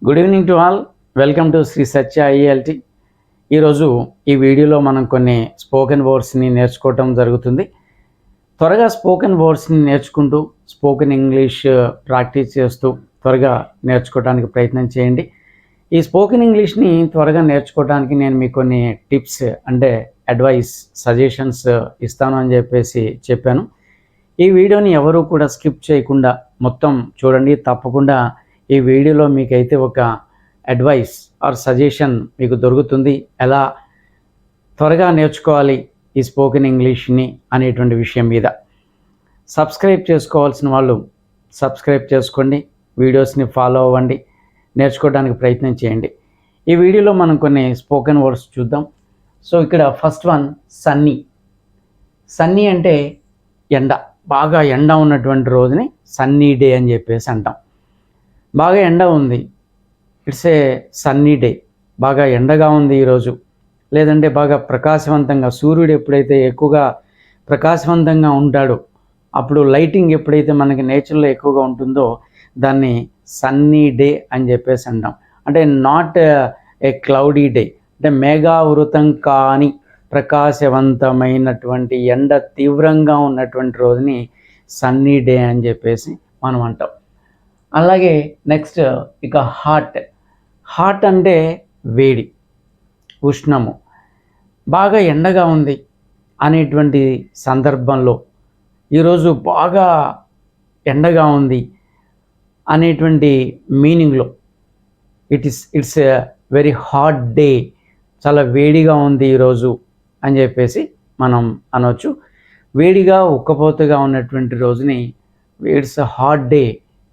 Good evening to all. Welcome to Shri Satya ILT. ఈరోజు ఈ వీడియోలో మనం కొన్ని స్పోకెన్ వర్డ్స్ని నేర్చుకోవటం జరుగుతుంది. త్వరగా స్పోకెన్ వర్డ్స్ని నేర్చుకుంటూ స్పోకెన్ ఇంగ్లీష్ ప్రాక్టీస్ చేస్తూ త్వరగా నేర్చుకోవడానికి ప్రయత్నం చేయండి. ఈ స్పోకెన్ ఇంగ్లీష్ని త్వరగా నేర్చుకోవడానికి నేను మీకు కొన్ని టిప్స్ అంటే అడ్వైస్ సజెషన్స్ ఇస్తాను అని చెప్పాను. ఈ వీడియోని ఎవరు కూడా స్కిప్ చేయకుండా మొత్తం చూడండి. తప్పకుండా ఈ వీడియోలో మీకైతే ఒక అడ్వైస్ ఆర్ సజెషన్ మీకు దొరుకుతుంది, ఎలా త్వరగా నేర్చుకోవాలి ఈ స్పోకెన్ ఇంగ్లీష్ని అనేటువంటి విషయం మీద. సబ్స్క్రైబ్ చేసుకోవాల్సిన వాళ్ళు సబ్స్క్రైబ్ చేసుకోండి, వీడియోస్ని ఫాలో అవ్వండి, నేర్చుకోవడానికి ప్రయత్నం చేయండి. ఈ వీడియోలో మనం కొన్ని స్పోకెన్ వర్డ్స్ చూద్దాం. సో ఇక్కడ ఫస్ట్ వన్ సన్నీ. సన్నీ అంటే ఎండ, బాగా ఎండ ఉన్నటువంటి రోజుని సన్నీ డే అని అంటాం. బాగా ఎండ ఉంది, ఇట్స్ ఏ సన్నీ డే, బాగా ఎండగా ఉంది ఈరోజు. లేదంటే బాగా ప్రకాశవంతంగా, సూర్యుడు ఎప్పుడైతే ఎక్కువగా ప్రకాశవంతంగా ఉంటాడో, అప్పుడు లైటింగ్ ఎప్పుడైతే మనకి నేచర్లో ఎక్కువగా ఉంటుందో దాన్ని సన్నీ డే అని అంటాం. అంటే నాట్ ఏ క్లౌడీ డే, అంటే మేఘావృతం కాని ప్రకాశవంతమైనటువంటి ఎండ తీవ్రంగా ఉన్నటువంటి రోజుని సన్నీ డే అని మనం అంటాం. అలాగే నెక్స్ట్ ఇక హాట్ అంటే వేడి, ఉష్ణము, బాగా ఎండగా ఉంది అనేటువంటి సందర్భంలో, ఈరోజు బాగా ఎండగా ఉంది అనేటువంటి మీనింగ్లో it's a very hot day, చాలా వేడిగా ఉంది ఈరోజు అని మనం అనవచ్చు. వేడిగా ఉక్కపోతగా ఉన్నటువంటి రోజుని it's a hot day,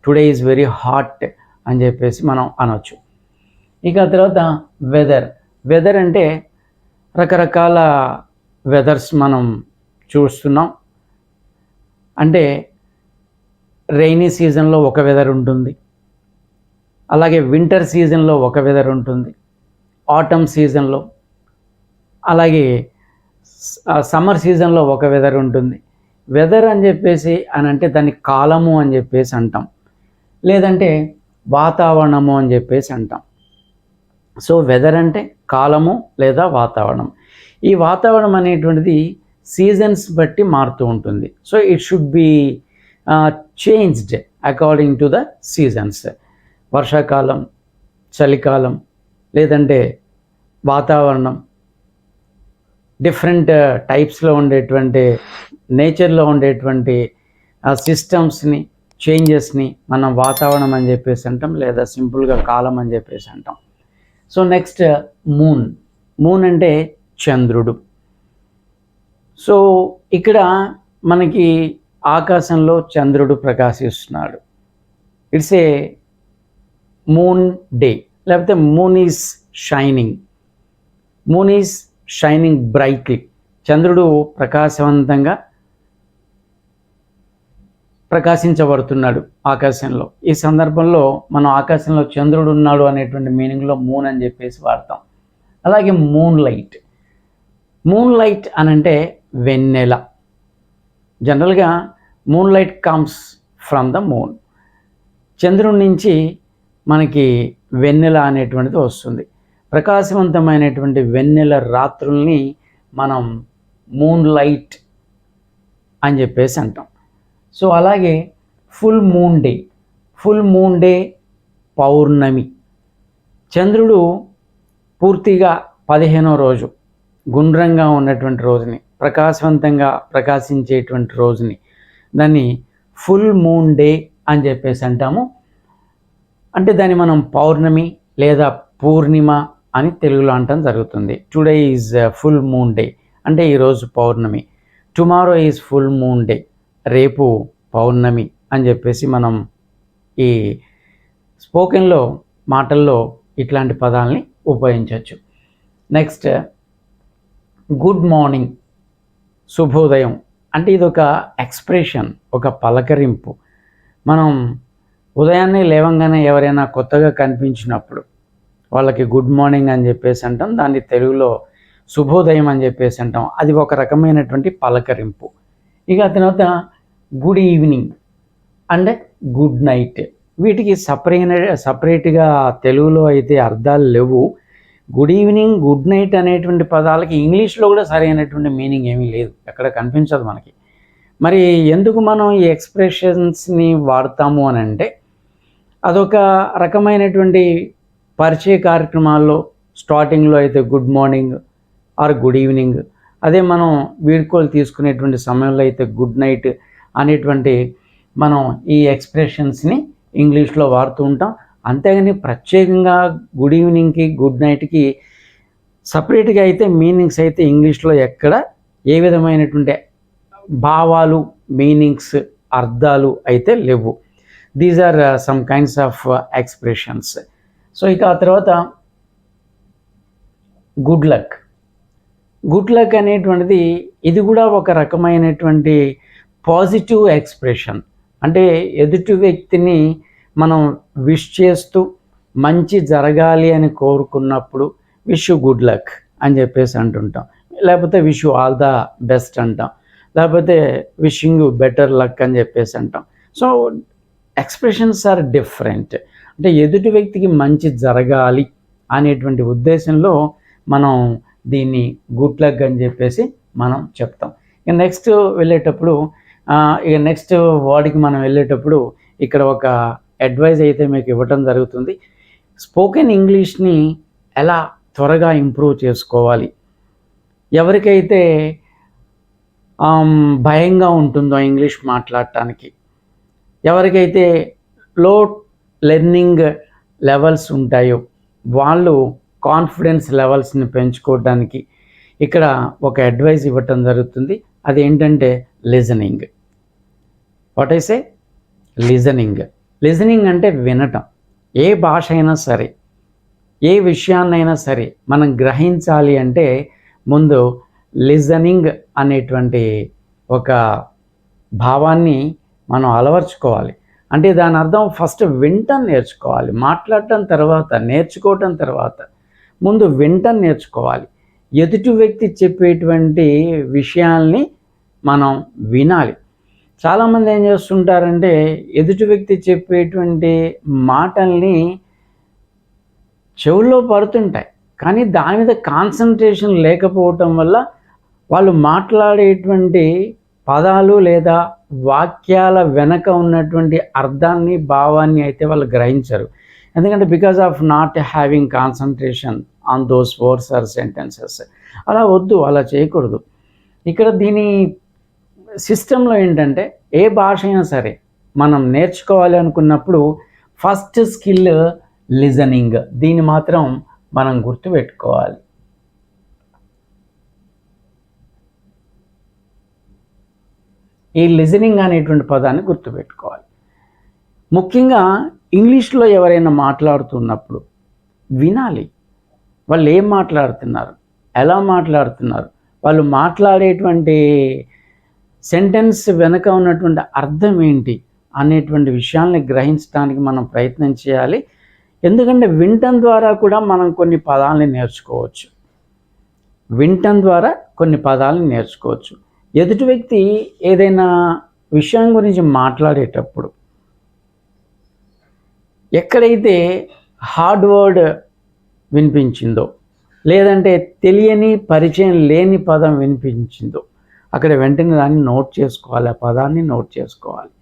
today is very hot అని మనం అనవచ్చు. ఇక తర్వాత వెదర్ అంటే రకరకాల వెదర్స్ మనం చూస్తున్నాం. అంటే రైనీ సీజన్లో ఒక వెదర్ ఉంటుంది, అలాగే వింటర్ సీజన్లో ఒక వెదర్ ఉంటుంది, ఆటమ్ సీజన్లో, అలాగే సమ్మర్ సీజన్లో ఒక వెదర్ ఉంటుంది. వెదర్ అని అని అంటే దాన్ని కాలము అని అంటాం, లేదంటే వాతావరణము అని అంటాం. సో వెదర్ అంటే కాలము లేదా వాతావరణం. ఈ వాతావరణం అనేటువంటిది సీజన్స్ బట్టి మారుతూ ఉంటుంది. So it should be changed according to the seasons. వర్షాకాలం, చలికాలం, లేదంటే వాతావరణం, డిఫరెంట్ టైప్స్లో ఉండేటువంటి నేచర్లో ఉండేటువంటి సిస్టమ్స్ని, చేంజెస్ని మనం వాతావరణం అని అంటాం, లేదా సింపుల్గా కాలం అని అంటాం. సో నెక్స్ట్ మూన్ అంటే చంద్రుడు. సో ఇక్కడ మనకి ఆకాశంలో చంద్రుడు ప్రకాశిస్తున్నాడు. ఇట్స్ ఏ మూన్ డే, లేకపోతే మూన్ ఈజ్ షైనింగ్ బ్రైట్లీ. చంద్రుడు ప్రకాశవంతంగా ప్రకాశించబడుతున్నాడు ఆకాశంలో. ఈ సందర్భంలో మనం ఆకాశంలో చంద్రుడు ఉన్నాడు అనేటువంటి మీనింగ్లో మూన్ అని వాడతాం. అలాగే మూన్ లైట్ అని అంటే వెన్నెల. జనరల్గా moon light comes from the moon. చంద్రుడి నుంచి మనకి వెన్నెల అనేటువంటిది వస్తుంది. ప్రకాశవంతమైనటువంటి వెన్నెల రాత్రుల్ని మనం మూన్ లైట్ అని అంటాం. సో అలాగే ఫుల్ మూన్ డే పౌర్ణమి. చంద్రుడు పూర్తిగా 15వ రోజు గుండ్రంగా ఉన్నటువంటి రోజుని, ప్రకాశవంతంగా ప్రకాశించేటువంటి రోజుని, దాన్ని ఫుల్ మూన్ డే అని అంటాము. అంటే దాన్ని మనం పౌర్ణమి లేదా పూర్ణిమ అని తెలుగులో అనటం జరుగుతుంది. Today is full moon day అంటే ఈరోజు పౌర్ణమి. Tomorrow is full moon day, రేపు పౌర్ణమి అని మనం ఈ స్పోకెన్లో మాటల్లో ఇట్లాంటి పదాలని ఉపయోగించవచ్చు. నెక్స్ట్ గుడ్ మార్నింగ్, శుభోదయం. అంటే ఇది ఒక ఎక్స్ప్రెషన్, ఒక పలకరింపు. మనం ఉదయాన్నే లేవంగానే ఎవరైనా కొత్తగా కనిపించినప్పుడు వాళ్ళకి గుడ్ మార్నింగ్ అని అంటాం. దాన్ని తెలుగులో శుభోదయం అని అంటాం. అది ఒక రకమైనటువంటి పలకరింపు. ఇక తర్వాత good evening and good night. వీటికి సపరేట్గా తెలుగులో అయితే అర్థాలు లేవు. గుడ్ ఈవినింగ్, గుడ్ నైట్ అనేటువంటి పదాలకి ఇంగ్లీష్లో కూడా సరైనటువంటి మీనింగ్ ఏమీ లేదు, ఎక్కడ కనిపించదు మనకి. మరి ఎందుకు మనం ఈ ఎక్స్ప్రెషన్స్ని వాడతాము అని అంటే, అదొక రకమైనటువంటి పరిచయ కార్యక్రమాల్లో స్టార్టింగ్లో అయితే good morning or good evening, అదే మనం వీడ్కోలు తీసుకునేటువంటి సమయంలో అయితే గుడ్ నైట్ అనేటువంటి మనం ఈ ఎక్స్ప్రెషన్స్ని ఇంగ్లీష్లో వాడుతూ ఉంటాం. అంతేగాని ప్రత్యేకంగా గుడ్ ఈవినింగ్కి గుడ్ నైట్కి సపరేట్గా అయితే మీనింగ్స్ అయితే ఇంగ్లీష్లో ఎక్కడ ఏ విధమైనటువంటి భావాలు, మీనింగ్స్, అర్థాలు అయితే లేవు. These are some kinds of expressions. So ఇక ఆ తర్వాత గుడ్ లక్. గుడ్ లక్ అనేటువంటిది ఇది కూడా ఒక రకమైనటువంటి పాజిటివ్ ఎక్స్ప్రెషన్. అంటే ఎదుటి వ్యక్తిని మనం విష్ చేస్తూ మంచి జరగాలి అని కోరుకున్నప్పుడు విష్ యూ గుడ్ లక్ అని చెప్పేసి అంటుంటాం, లేకపోతే wish you all the best అంటాం, లేకపోతే విషింగ్ యూ బెటర్ లక్ అని చెప్పేసి అంటాం. So expressions are different. అంటే ఎదుటి వ్యక్తికి మంచి జరగాలి అనేటువంటి ఉద్దేశంలో మనం దీన్ని గుడ్ లక్ అని చెప్పేసి మనం చెప్తాం. ఇక నెక్స్ట్ వెళ్ళేటప్పుడు నెక్స్ట్ వర్డ్కి మనం వెళ్ళేటప్పుడు ఇక్కడ ఒక అడ్వైజ్ అయితే మీకు ఇవ్వటం జరుగుతుంది. స్పోకెన్ ఇంగ్లీష్ని ఎలా త్వరగా ఇంప్రూవ్ చేసుకోవాలి, ఎవరికైతే భయంగా ఉంటుందో ఇంగ్లీష్ మాట్లాడటానికి, ఎవరికైతే లో లెర్నింగ్ లెవెల్స్ ఉంటాయో వాళ్ళు కాన్ఫిడెన్స్ లెవెల్స్ని పెంచుకోవడానికి ఇక్కడ ఒక అడ్వైజ్ ఇవ్వటం జరుగుతుంది. అది ఏంటంటే listening. What I say? Listening. Listening అంటే వినటం. ఏ భాష అయినా సరే, ఏ విషయాన్నైనా సరే మనం గ్రహించాలి అంటే ముందు లిజనింగ్ అనేటువంటి ఒక భావాన్ని మనం అలవర్చుకోవాలి. అంటే దాని అర్థం ఫస్ట్ వినటం నేర్చుకోవాలి, మాట్లాడటం తర్వాత, నేర్చుకోవటం తర్వాత. ముందు వినటం నేర్చుకోవాలి. ఎదుటి వ్యక్తి చెప్పేటువంటి విషయాల్ని మనం వినాలి. చాలామంది ఏం చేస్తుంటారంటే ఎదుటి వ్యక్తి చెప్పేటువంటి మాటల్ని చెవుల్లో పడుతుంటాయి, కానీ దాని మీద కాన్సన్ట్రేషన్ లేకపోవటం వల్ల వాళ్ళు మాట్లాడేటువంటి పదాలు లేదా వాక్యాల వెనక ఉన్నటువంటి అర్థాన్ని, భావాన్ని అయితే వాళ్ళు గ్రహించరు. ఎందుకంటే because of not having concentration on those words or sentences. అలా వద్దు, అలా చేయకూడదు. ఇక్కడ దీని సిస్టంలో ఏంటంటే ఏ భాష అయినా సరే మనం నేర్చుకోవాలి అనుకున్నప్పుడు ఫస్ట్ స్కిల్ లిజనింగ్. దీన్ని మాత్రం మనం గుర్తుపెట్టుకోవాలి. ఈ లిజనింగ్ అనేటువంటి పదాన్ని గుర్తుపెట్టుకోవాలి. ముఖ్యంగా ఇంగ్లీష్లో ఎవరైనా మాట్లాడుతున్నప్పుడు వినాలి. వాళ్ళు ఏం మాట్లాడుతున్నారు, ఎలా మాట్లాడుతున్నారు, వాళ్ళు మాట్లాడేటువంటి సెంటెన్స్ వెనుక ఉన్నటువంటి అర్థం ఏంటి అనేటువంటి విషయాల్ని గ్రహించడానికి మనం ప్రయత్నం చేయాలి. ఎందుకంటే వినటం ద్వారా కూడా మనం కొన్ని పదాలని నేర్చుకోవచ్చు. వినటం ద్వారా కొన్ని పదాలని నేర్చుకోవచ్చు. ఎదుటి వ్యక్తి ఏదైనా విషయం గురించి మాట్లాడేటప్పుడు ఎక్కడైతే హార్డ్ వర్డ్ వినిపించిందో, లేదంటే తెలియని, పరిచయం లేని పదం వినిపించిందో అక్కడ వెంటనే దాన్ని నోట్ చేసుకోవాలి, ఆ పదాన్ని నోట్ చేసుకోవాలి.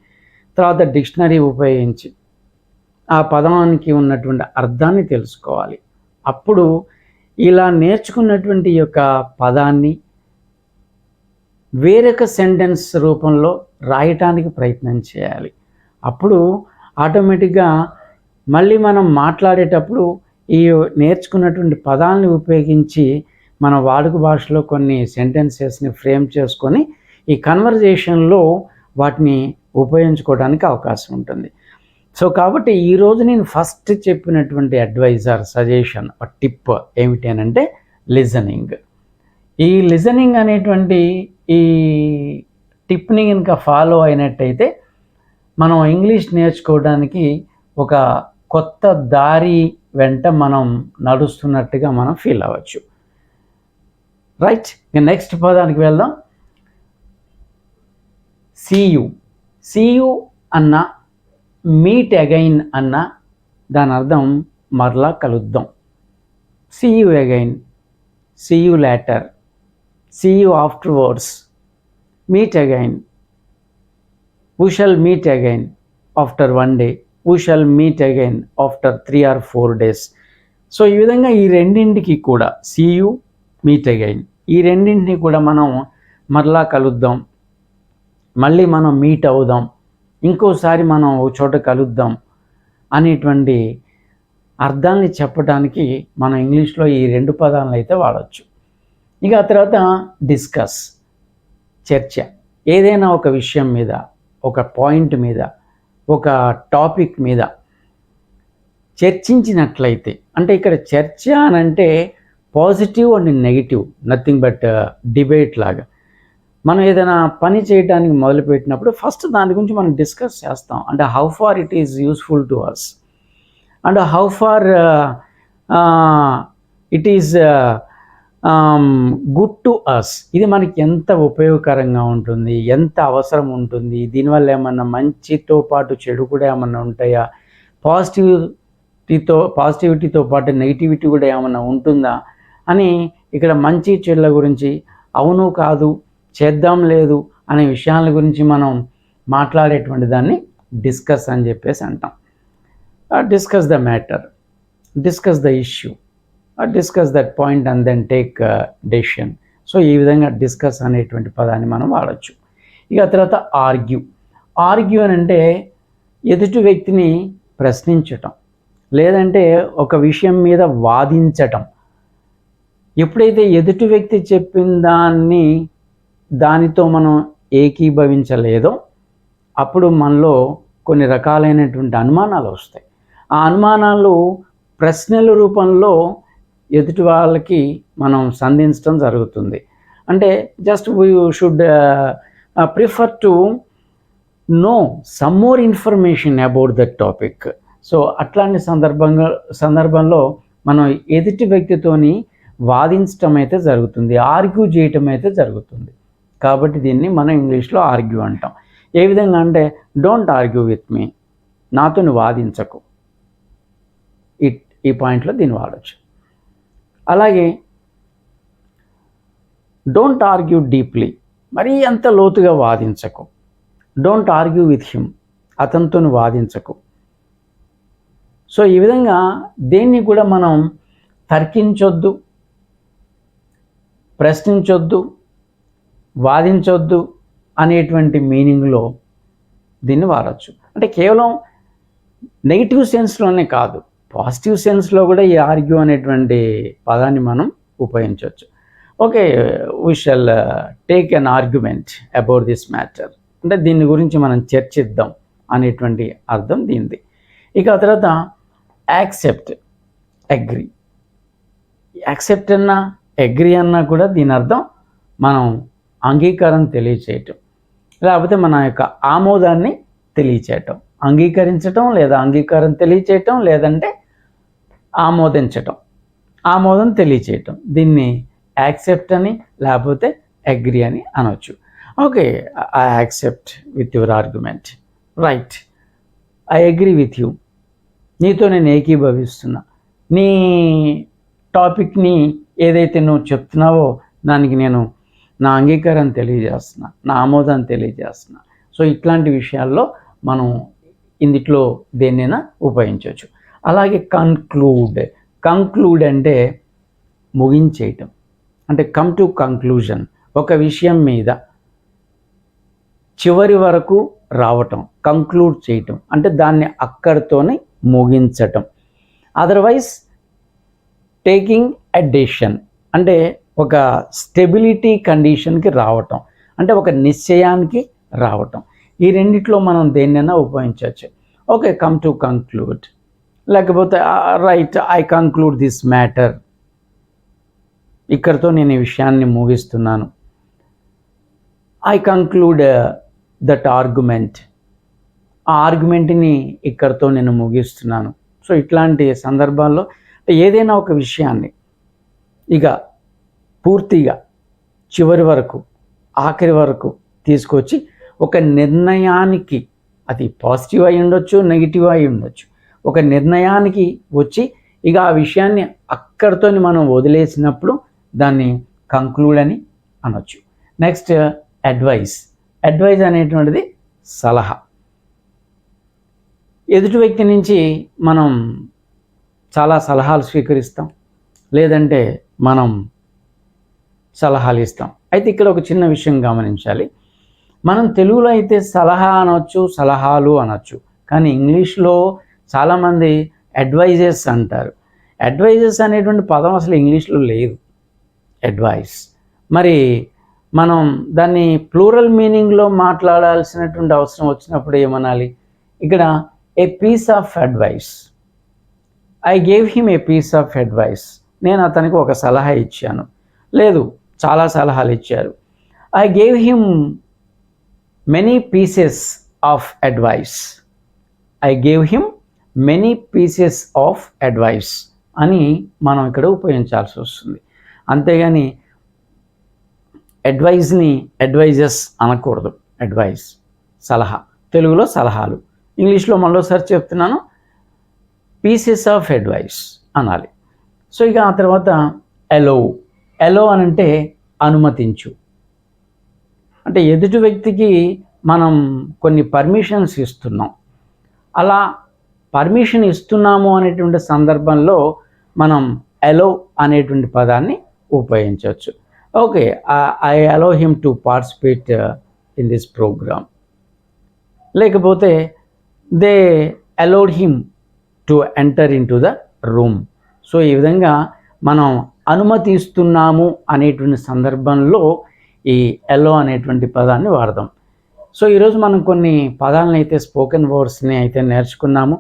తర్వాత డిక్షనరీ ఉపయోగించి ఆ పదానికి ఉన్నటువంటి అర్థాన్ని తెలుసుకోవాలి. అప్పుడు ఇలా నేర్చుకున్నటువంటి యొక్క పదాన్ని వేరొక సెంటెన్స్ రూపంలో రాయటానికి ప్రయత్నం చేయాలి. అప్పుడు ఆటోమేటిక్గా మళ్ళీ మనం మాట్లాడేటప్పుడు ఈ నేర్చుకున్నటువంటి పదాలని ఉపయోగించి మన వాడుక భాషలో కొన్ని సెంటెన్సెస్ని ఫ్రేమ్ చేసుకొని ఈ కన్వర్జేషన్లో వాటిని ఉపయోగించుకోవడానికి అవకాశం ఉంటుంది. సో కాబట్టి ఈరోజు నేను ఫస్ట్ చెప్పినటువంటి అడ్వైజ్ ఆర్ సజెషన్, టిప్ ఏమిటి అని అంటే లిజనింగ్. ఈ లిజనింగ్ అనేటువంటి ఈ టిప్ని కనుక ఫాలో అయినట్టయితే మనం ఇంగ్లీష్ నేర్చుకోవడానికి ఒక కొత్త దారి వెంట మనం నడుస్తున్నట్టుగా మనం ఫీల్ అవ్వచ్చు. రైట్, నెక్స్ట్ పదానికి వెళ్దాం. సీయు. సీయు అన్న మీట్ అగైన్ అన్న దాని అర్థం మరలా కలుద్దాం. See you again, see you later, see you afterwards, meet again, we shall meet again after 1 day, we shall meet again after 3 or 4 days. So ఈ విధంగా ఈ రెండింటికి కూడా సీ యూ, మీట్ అగైన్, ఈ రెండింటిని కూడా మనం మరలా కలుద్దాం, మళ్ళీ మనం మీట్ అవుదాం, ఇంకోసారి మనం ఒక చోట కలుద్దాం అనేటువంటి అర్థాన్ని చెప్పడానికి మనం ఇంగ్లీష్లో ఈ 2 పదాలను అయితే వాడచ్చు. ఇక ఆ తర్వాత డిస్కస్, చర్చ. ఏదైనా ఒక విషయం మీద, ఒక పాయింట్ మీద, ఒక టాపిక్ మీద చర్చించినట్లయితే, అంటే ఇక్కడ చర్చ అని అంటే positive and negative, nothing but debate లాగా. మనం ఏదైనా పని చేయడానికి మొదలుపెట్టినప్పుడు ఫస్ట్ దాని గురించి మనం డిస్కస్ చేస్తాం. అంటే how far it is useful to us, and how far it is good to us. ఇది మనకి ఎంత ఉపయోగకరంగా ఉంటుంది, ఎంత అవసరం ఉంటుంది, దీనివల్ల ఏమన్నా మంచితో పాటు చెడు కూడా ఏమన్నా ఉంటాయా, పాజిటివిటీతో పాటు నెగిటివిటీ కూడా ఏమన్నా ఉంటుందా అని ఇక్కడ మంచి చెడుల గురించి, అవును కాదు, చేద్దాం లేదు అనే విషయాల గురించి మనం మాట్లాడేటువంటి దాన్ని డిస్కస్ అని చెప్పేసి అంటాం. Discuss the matter, discuss the issue, discuss that point and then take decision. So ఈ విధంగా డిస్కస్ అనేటువంటి పదాన్ని మనం వాడచ్చు. ఇక తర్వాత ఆర్గ్యూ. ఆర్గ్యూ అని అంటే ఎదుటి వ్యక్తిని ప్రశ్నించటం, లేదంటే ఒక విషయం మీద వాదించటం. ఎప్పుడైతే ఎదుటి వ్యక్తి చెప్పిన దానితో మనం ఏకీభవించలేదో అప్పుడు మనలో కొన్ని రకాలైనటువంటి అనుమానాలు వస్తాయి. ఆ అనుమానాలు ప్రశ్నల రూపంలో ఎదుటి వాళ్ళకి మనం సంధించడం జరుగుతుంది. అంటే just we should prefer to know some more information about that topic. So అట్లాంటి సందర్భంలో మనం ఎదుటి వ్యక్తితోని వాదించటం అయితే జరుగుతుంది, ఆర్గ్యూ చేయటం అయితే జరుగుతుంది. కాబట్టి దీన్ని మనం ఇంగ్లీష్లో ఆర్గ్యూ అంటాం. ఏ విధంగా అంటే డోంట్ ఆర్గ్యూ విత్ మీ, నాతో వాదించకు. ఈ పాయింట్లో దీన్ని వాడచ్చు. అలాగే డోంట్ ఆర్గ్యూ డీప్లీ, మరీ అంత లోతుగా వాదించకు. డోంట్ ఆర్గ్యూ విత్ హిమ్, అతనితో వాదించకు. సో ఈ విధంగా దేన్ని కూడా మనం తర్కించొద్దు, ప్రశ్నించొద్దు, వాదించొద్దు అనేటువంటి మీనింగ్లో దీన్ని వాడచ్చు. అంటే కేవలం నెగిటివ్ సెన్స్లోనే కాదు, పాజిటివ్ సెన్స్లో కూడా ఈ ఆర్గ్యూ అనేటువంటి పదాన్ని మనం ఉపయోగించవచ్చు. Okay, we shall take an argument about this matter, అంటే దీని గురించి మనం చర్చిద్దాం అనేటువంటి అర్థం దీనిది. ఇక ఆ తర్వాత యాక్సెప్ట్, అగ్రీ. యాక్సెప్ట్ అన్నా అగ్రీ అన్నా కూడా దీని అర్థం మనం అంగీకారం తెలియచేయటం, లేకపోతే మన యొక్క ఆమోదాన్ని తెలియచేయటం. అంగీకరించటం లేదా అంగీకారం తెలియచేయటం, లేదంటే ఆమోదం తెలియచేయటం. దీన్ని యాక్సెప్ట్ అని లేకపోతే అగ్రీ అని అనవచ్చు. Okay, I accept with your argument, right, I agree with you, నీతో నేను ఏకీభవిస్తున్నా, నీ టాపిక్ని ఏదైతే నువ్వు చెప్తున్నావో దానికి నేను నా అంగీకారం తెలియజేస్తున్నా, నా ఆమోదాన్ని తెలియజేస్తున్నా. సో ఇట్లాంటి విషయాల్లో మనం ఇందులో దేన్నైనా ఉపయోగించవచ్చు. అలాగే కంక్లూడ్ అంటే ముగించేయటం, అంటే కమ్ టు కంక్లూజన్. ఒక విషయం మీద చివరి వరకు రావటం, కంక్లూడ్ చేయటం, అంటే దాన్ని అక్కడితోనే ముగించటం. అదర్వైజ్ టేకింగ్ ఎ డెసిషన్, అంటే ఒక స్టెబిలిటీ కండిషన్కి రావటం, అంటే ఒక నిశ్చయానికి రావటం. ఈ రెండిట్లో మనం దేన్నైనా ఉపయోగించవచ్చు. ఓకే, కమ్ టు కంక్లూడ్, లేకపోతే right, I conclude this matter, ఇక్కడితో నేను ఈ విషయాన్ని ముగిస్తున్నాను. ఐ కంక్లూడ్ దట్ ఆర్గ్యుమెంట్, ఆ ఆర్గ్యుమెంట్ని ఇక్కడితో నేను ముగిస్తున్నాను. సో ఇట్లాంటి సందర్భాల్లో ఏదైనా ఒక విషయాన్ని ఇక పూర్తిగా చివరి వరకు, ఆఖరి వరకు తీసుకొచ్చి ఒక నిర్ణయానికి అది పాజిటివ్ అయి ఉండొచ్చు, నెగిటివ్ అయి ఉండొచ్చు. ఒక నిర్ణయానికి వచ్చి ఇక ఆ విషయాన్ని అక్కడితో మనం వదిలేసినప్పుడు దాన్ని కంక్లూడ్ అని అనొచ్చు. Next advice. అడ్వైస్ అనేటువంటిది సలహా. ఎదుటి వ్యక్తి నుంచి మనం చాలా సలహాలు స్వీకరిస్తాం, లేదంటే మనం సలహాలు ఇస్తాం. అయితే ఇక్కడ ఒక చిన్న విషయం గమనించాలి. మనం తెలుగులో అయితే సలహా అనొచ్చు, సలహాలు అనొచ్చు, కానీ ఇంగ్లీష్లో చాలామంది అడ్వైజెస్ అంటారు. అడ్వైజెస్ అనేటువంటి పదం అసలు ఇంగ్లీష్లో లేదు. అడ్వైస్ మరి మనం దాన్ని ప్లూరల్ మీనింగ్లో మాట్లాడాల్సినటువంటి అవసరం వచ్చినప్పుడు ఏమనాలి? ఇక్కడ a piece of advice. I gave him a piece of advice. నేను అతనికి ఒక సలహా ఇచ్చాను. లేదు, చాలా సలహాలు ఇచ్చారు. I gave him many pieces of advice. I gave him many pieces of advice అని మనం ఇక్కడ ఉపయోగించాల్సి వస్తుంది. అంతేగాని అడ్వైజ్ని అడ్వైజెస్ అనకూడదు. అడ్వైస్ సలహా, తెలుగులో సలహాలు, ఇంగ్లీష్లో మరోసారి చెప్తున్నాను, పీసెస్ ఆఫ్ అడ్వైస్ అనాలి. సో ఇక ఆ తర్వాత అలో. అలో అని అంటే అనుమతించు. అంటే ఎదుటి వ్యక్తికి మనం కొన్ని పర్మిషన్స్ ఇస్తున్నాం. అలా పర్మిషన్ ఇస్తున్నాము అనేటువంటి సందర్భంలో మనం అలో అనేటువంటి పదాన్ని ఉపయోగించవచ్చు. Okay, I allow him to participate in this programme. లేకపోతే they allowed him to enter in to the room. So ఈ విధంగా మనం అనుమతి ఇస్తున్నాము అనేటువంటి సందర్భంలో ఈ అలో అనేటువంటి పదాన్ని వాడదాం. సో ఈరోజు మనం కొన్ని పదాలను అయితే స్పోకెన్ వర్డ్స్ని అయితే నేర్చుకున్నాము.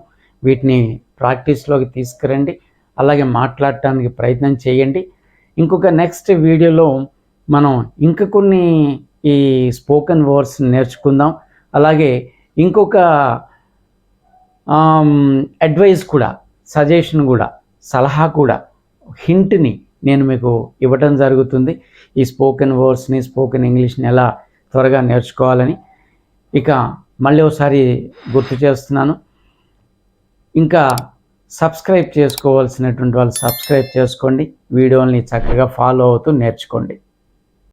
వీటిని ప్రాక్టీస్లోకి తీసుకురండి, అలాగే మాట్లాడటానికి ప్రయత్నం చేయండి. ఇంకొక నెక్స్ట్ వీడియోలో మనం ఇంకా కొన్ని ఈ స్పోకెన్ వర్డ్స్ నేర్చుకుందాం. అలాగే ఇంకొక అడ్వైస్ కూడా, సజెషన్ కూడా, సలహా కూడా, హింట్ని నేను మీకు ఇవ్వటం జరుగుతుంది. ఈ స్పోకెన్ వర్డ్స్ని, స్పోకెన్ ఇంగ్లీష్ని ఎలా త్వరగా నేర్చుకోవాలని. ఇక మళ్ళీ ఒకసారి గుర్తు చేస్తున్నాను, ఇంకా సబ్స్క్రైబ్ చేసుకోవాల్సినటువంటి వాళ్ళు సబ్స్క్రైబ్ చేసుకోండి. వీడియోని చక్కగా ఫాలో అవుతూ నేర్చుకోండి.